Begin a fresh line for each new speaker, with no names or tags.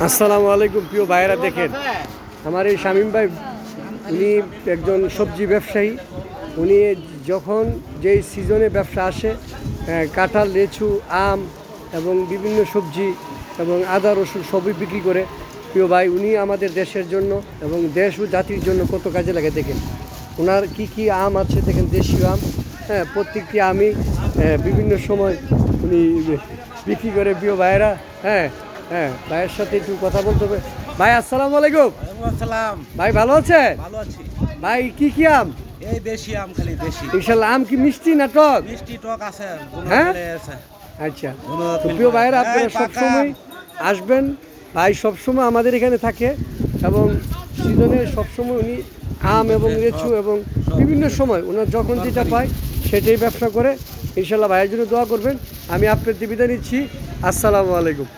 আসসালামু আলাইকুম প্রিয় ভাইয়েরা, দেখেন আমার এই শামীম ভাই, উনি একজন সবজি ব্যবসায়ী। উনি যখন যেই সিজনে ব্যবসা আসে, কাঁঠাল, লিচু, আম এবং বিভিন্ন সবজি এবং আদা রসুন সবই বিক্রি করে। প্রিয় ভাই, উনি আমাদের দেশের জন্য এবং দেশ ও জাতির জন্য কত কাজে লাগে। দেখেন ওনার কি আম আছে, দেখেন দেশীয় আম। হ্যাঁ, প্রত্যেকটি আমি বিভিন্ন সময় উনি বিক্রি করে। প্রিয় ভাইয়েরা, হ্যাঁ হ্যাঁ, ভাইয়ের সাথে একটু কথা বলতে হবে। ভাই আসসালামু আলাইকুম।
আসসালাম।
ভাই ভালো আছে?
ভালো আছি
ভাই কি আম?
এই দেশি আম, খালি দেশি।
ইনশাল্লাহ। আম কি মিষ্টি না টক?
মিষ্টি টক আছে।
হ্যাঁ?
আছে।
আচ্ছা, তো প্রিয় ভাইয়েরা, আপনারা সবসময় আসবেন। ভাই সবসময় আমাদের এখানে থাকে এবং সিজনে সবসময় উনি আম এবং লিচু এবং বিভিন্ন সময় ওনার যখন যেটা পায় সেটাই ব্যবসা করে। ইনশাল্লাহ ভাইয়ের জন্য দোয়া করবেন। আমি আপনার বিদায় নিচ্ছি। আসসালামু আলাইকুম।